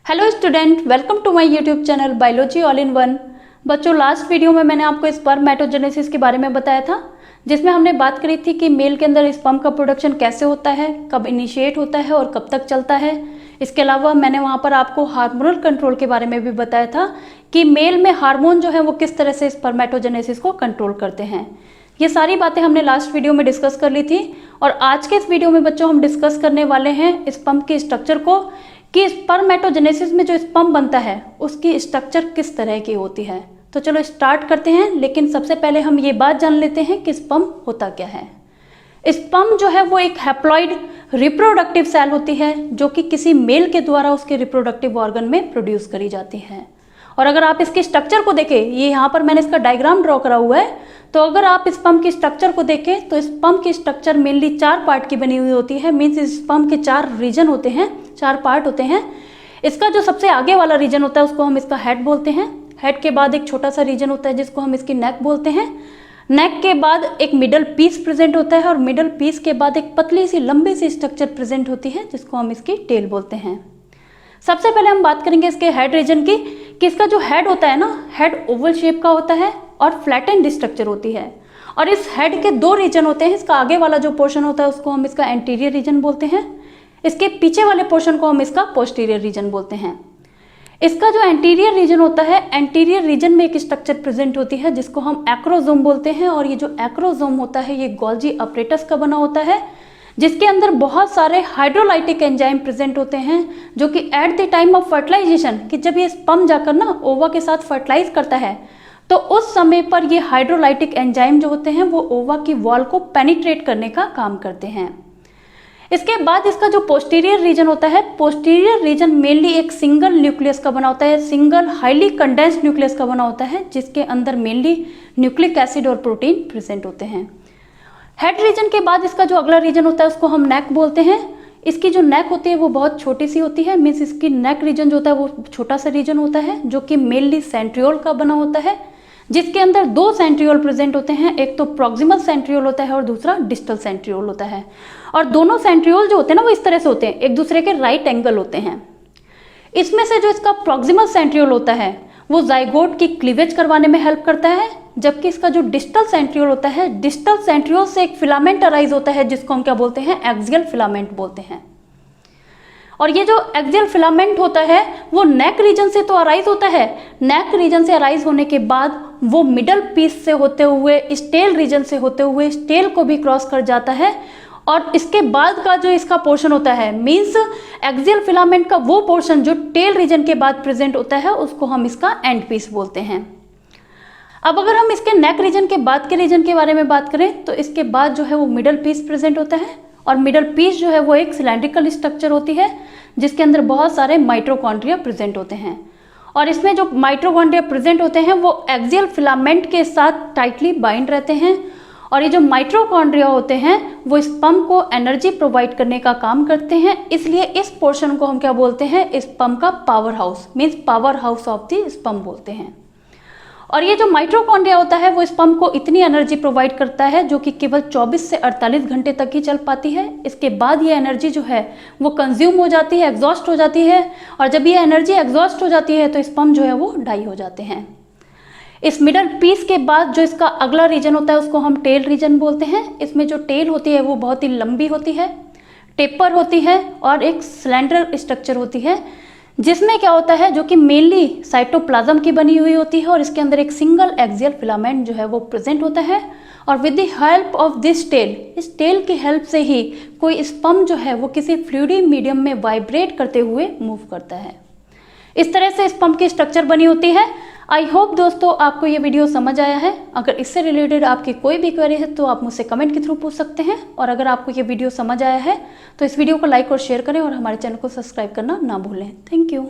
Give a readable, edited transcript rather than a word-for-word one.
Hello student, welcome to my YouTube channel biology all in one. बच्चों, लास्ट वीडियो में मैंने आपको स्पर्मेटोजेनेसिस के बारे में बताया था, जिसमें हमने बात करी थी कि मेल के अंदर स्पर्म का प्रोडक्शन कैसे होता है, कब इनिशिएट होता है और कब तक चलता है। इसके अलावा मैंने वहाँ पर आपको हार्मोनल कंट्रोल के बारे में भी बताया था कि मेल में हार्मोन जो है वो किस तरह से स्पर्मेटोजेनेसिस को कंट्रोल करते हैं। ये सारी बातें हमने लास्ट वीडियो में डिस्कस कर ली थी और आज के इस वीडियो में बच्चों हम डिस्कस करने वाले हैं स्पर्म के स्ट्रक्चर को, कि स्पर्मेटोजेनेसिस में जो स्पर्म बनता है उसकी स्ट्रक्चर किस तरह की होती है। तो चलो स्टार्ट करते हैं, लेकिन सबसे पहले हम ये बात जान लेते हैं कि स्पर्म होता क्या है। स्पर्म जो है वो एक हैप्लॉइड रिप्रोडक्टिव सेल होती है जो कि किसी मेल के द्वारा उसके रिप्रोडक्टिव ऑर्गन में प्रोड्यूस करी जाती है। और अगर आप इसके स्ट्रक्चर को देखें, ये यहाँ पर मैंने इसका डायग्राम ड्रॉ करा हुआ है, तो अगर आप स्पर्म की स्ट्रक्चर को देखें तो स्पर्म की स्ट्रक्चर मेनली 4 पार्ट की बनी हुई होती है। मीन्स स्पर्म के 4 रीजन होते हैं, 4 पार्ट होते हैं। इसका जो सबसे आगे वाला रीजन होता है उसको हम इसका हेड बोलते हैं। हेड के बाद एक छोटा सा रीजन होता है जिसको हम इसकी नेक बोलते हैं। नेक के बाद एक मिडल पीस प्रेजेंट होता है और मिडल पीस के बाद एक पतली सी लंबी सी स्ट्रक्चर प्रेजेंट होती है जिसको हम इसकी टेल बोलते हैं। सबसे पहले हम बात करेंगे इसके हेड रीजन की, कि इसका जो हेड होता है ना, हेड ओवल शेप का होता है और फ्लैटेंड स्ट्रक्चर होती है। और इस हेड के 2 रीजन होते हैं। इसका आगे वाला जो पोर्शन होता है उसको हम इसका एंटीरियर रीजन बोलते हैं, इसके पीछे वाले पोर्शन को हम इसका पोस्टीरियर रीजन बोलते हैं। इसका जो एंटीरियर रीजन होता है, एंटीरियर रीजन में एक स्ट्रक्चर प्रेजेंट होती है जिसको हम एक्रोसोम बोलते हैं। और ये जो एक्रोसोम होता है ये गोल्जी अपरेटस का बना होता है, जिसके अंदर बहुत सारे हाइड्रोलाइटिक एंजाइम प्रेजेंट होते हैं जो कि at the time of fertilisation, कि जब ये स्पर्म जाकर ना ओवा के साथ फर्टिलाइज करता है तो उस समय पर ये हाइड्रोलाइटिक एंजाइम जो होते हैं वो ओवा की वॉल को पेनिट्रेट करने का काम करते हैं। इसके बाद इसका जो पोस्टीरियर रीजन होता है, पोस्टीरियर रीजन मेनली एक सिंगल न्यूक्लियस का बना होता है, सिंगल हाईली कंडेंस्ड न्यूक्लियस का बना होता है, जिसके अंदर मेनली न्यूक्लिक एसिड और प्रोटीन प्रेजेंट होते हैं। हेड रीजन के बाद इसका जो अगला रीजन होता है उसको हम नेक बोलते हैं। इसकी जो नेक होती है वो बहुत छोटी सी होती है। मीन्स इसकी नेक रीजन जो होता है वो छोटा सा रीजन होता है जो कि मेनली सेंट्रियोल का बना होता है, जिसके अंदर 2 सेंट्रियोल प्रेजेंट होते हैं। एक तो प्रॉक्सिमल सेंट्रियोल होता है और दूसरा डिस्टल सेंट्रियोल होता है। और दोनों सेंट्रियोल जो होते हैं ना वो इस तरह से होते हैं, एक दूसरे के राइट एंगल होते हैं। इसमें से जो इसका प्रॉक्सिमल सेंट्रियोल होता है वो जाइगोट की क्लीवेज करवाने में हेल्प करता है, जबकि इसका जो डिस्टल सेंट्रियोल होता है, डिस्टल सेंट्रियोल से एक फिलामेंट अराइज होता है जिसको हम क्या बोलते हैं, एक्सियल फिलामेंट बोलते हैं। और ये जो एक्सियल फिलामेंट होता है वो नेक रीजन से तो अराइज होता है, नेक रीजन से अराइज होने के बाद वो मिडल पीस से होते हुए स्टेल रीजन से होते हुए स्टेल को भी क्रॉस कर जाता है। और इसके बाद का जो इसका पोर्शन होता है, मीन्स एक्सियल फिलामेंट का वो पोर्शन जो टेल रीजन के बाद प्रेजेंट होता है उसको हम इसका एंड पीस बोलते हैं। अब अगर हम इसके नेक रीजन के बाद के रीजन के बारे में बात करें तो इसके बाद जो है वो मिडल पीस प्रेजेंट होता है। और मिडल पीस जो है वो एक सिलेंड्रिकल स्ट्रक्चर होती है जिसके अंदर बहुत सारे माइटोकॉन्ड्रिया प्रेजेंट होते हैं। और इसमें जो माइटोकॉन्ड्रिया प्रेजेंट होते हैं वो एक्सियल फिलामेंट के साथ टाइटली बाइंड रहते हैं। और ये जो माइटोकॉन्ड्रिया होते हैं वो स्पर्म को एनर्जी प्रोवाइड करने का काम करते हैं, इसलिए इस पोर्शन को हम क्या बोलते हैं, स्पर्म का power house, means power house of the sperm बोलते हैं। और ये जो माइटोकॉन्ड्रिया होता है वो स्पर्म को इतनी एनर्जी प्रोवाइड करता है जो कि केवल 24 से 48 घंटे तक ही चल पाती है। इसके बाद ये एनर्जी जो है वो कंज्यूम हो जाती है, एग्जॉस्ट हो जाती है। और जब ये एनर्जी एग्जॉस्ट हो जाती है तो स्पर्म जो है वो डाई हो जाते हैं। इस मिडल पीस के बाद जो इसका अगला रीजन होता है उसको हम टेल रीजन बोलते हैं। इसमें जो टेल होती है वो बहुत ही लंबी होती है, टेपर होती है और एक सिलेंडर स्ट्रक्चर होती है, जिसमें क्या होता है, जो कि मेनली साइटोप्लाज्म की बनी हुई होती है। और इसके अंदर एक सिंगल एक्सियल फिलामेंट जो है वो प्रेजेंट होता है। और with the help of this tail, इस टेल की हेल्प से ही कोई स्पर्म जो है वो किसी फ्लूइडी मीडियम में वाइब्रेट करते हुए मूव करता है। इस तरह से स्पर्म की स्ट्रक्चर बनी होती है। आई होप दोस्तों आपको ये वीडियो समझ आया है। अगर इससे रिलेटेड आपकी कोई भी क्वेरी है तो आप मुझसे कमेंट के थ्रू पूछ सकते हैं। और अगर आपको ये वीडियो समझ आया है तो इस वीडियो को लाइक और शेयर करें और हमारे चैनल को सब्सक्राइब करना ना भूलें। Thank you.